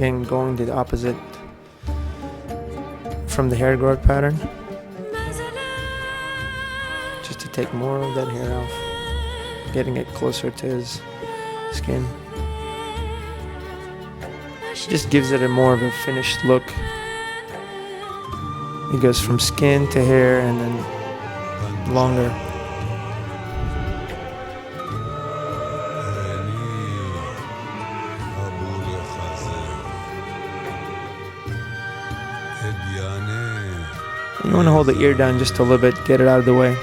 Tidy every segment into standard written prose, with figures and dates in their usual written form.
Again, going the opposite from the hair growth pattern, just to take more of that hair off, getting it closer to his skin. Just gives it a more of a finished look. It goes from skin to hair and then longer. You want to hold the ear down just a little bit, get it out of the way.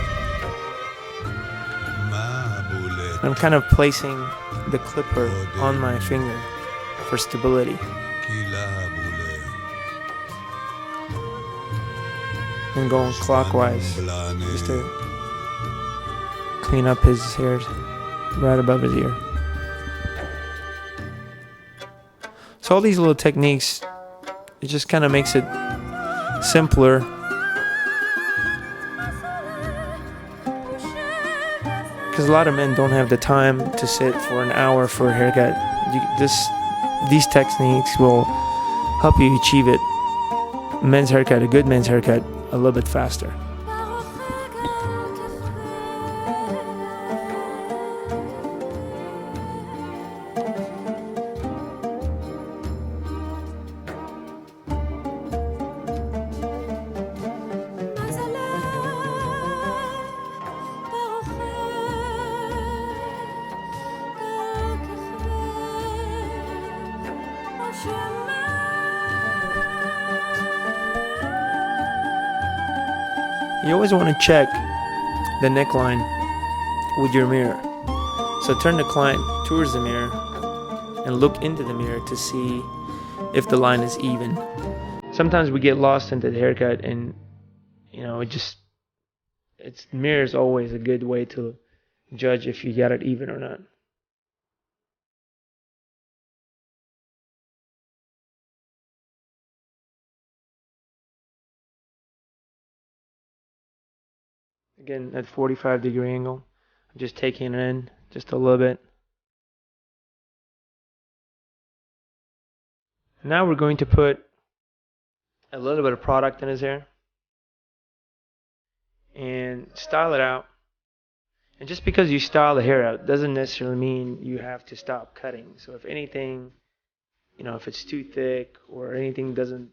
I'm kind of placing the clipper on my finger for stability. And going clockwise just to clean up his hairs right above his ear. So all these little techniques, it just kind of makes it simpler. Because a lot of men don't have the time to sit for an hour for a haircut. These techniques will help you achieve it. A good men's haircut, a little bit faster. You always want to check the neckline with your mirror. So turn the client towards the mirror and look into the mirror to see if the line is even. Sometimes we get lost into the haircut, and mirror is always a good way to judge if you got it even or not. Again, at 45-degree angle, I'm just taking it in just a little bit. Now we're going to put a little bit of product in his hair and style it out. And just because you style the hair out doesn't necessarily mean you have to stop cutting. So if anything, if it's too thick or anything doesn't,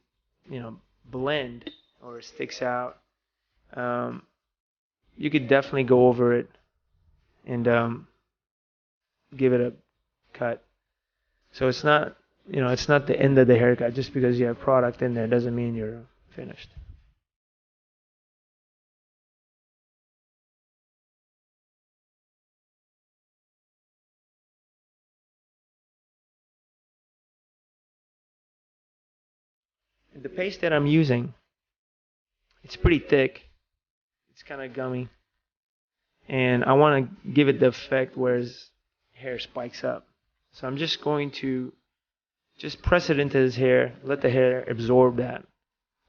blend or sticks out, you could definitely go over it and give it a cut. So it's not the end of the haircut. Just because you have product in there doesn't mean you're finished. And the paste that I'm using, it's pretty thick. It's kind of gummy, and I want to give it the effect where his hair spikes up. So I'm just going to press it into his hair, let the hair absorb that.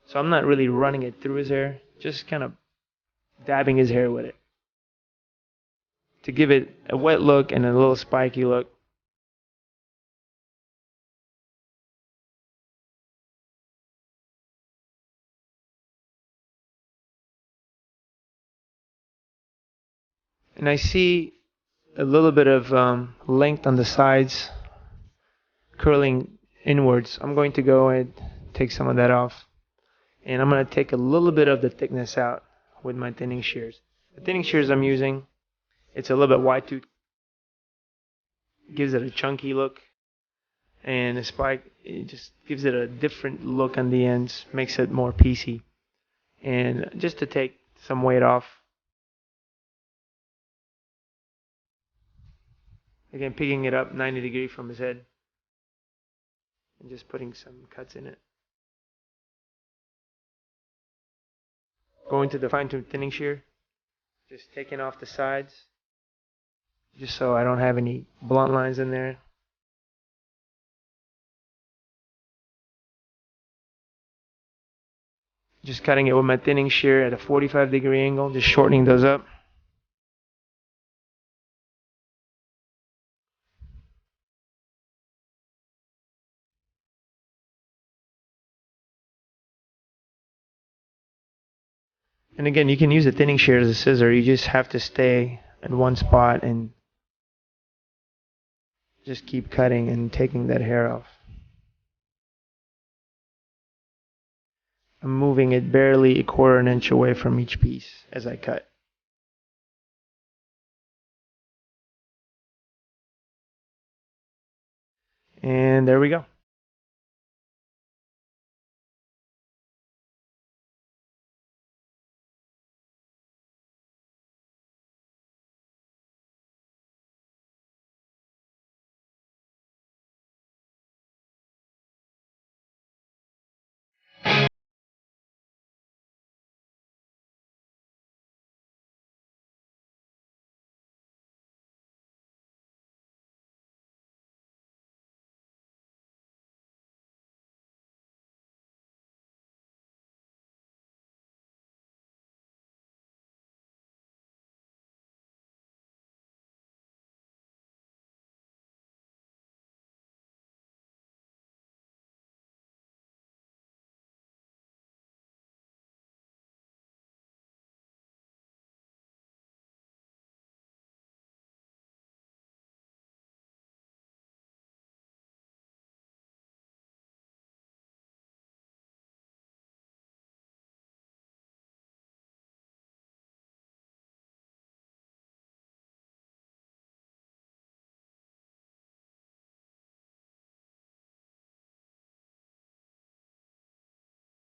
So I'm not really running it through his hair, just kind of dabbing his hair with it to give it a wet look and a little spiky look. And I see a little bit of length on the sides, curling inwards. I'm going to go and take some of that off. And I'm going to take a little bit of the thickness out with my thinning shears. The thinning shears I'm using, it's a little bit wide tooth. Gives it a chunky look. And the spike, it just gives it a different look on the ends, makes it more piecey. And just to take some weight off. Again, picking it up 90 degrees from his head and just putting some cuts in it. Going to the fine-tooth thinning shear, just taking off the sides, just so I don't have any blunt lines in there. Just cutting it with my thinning shear at a 45-degree angle, just shortening those up. And again, you can use a thinning shear as a scissor. You just have to stay at one spot and just keep cutting and taking that hair off. I'm moving it barely a quarter an inch away from each piece as I cut. And there we go.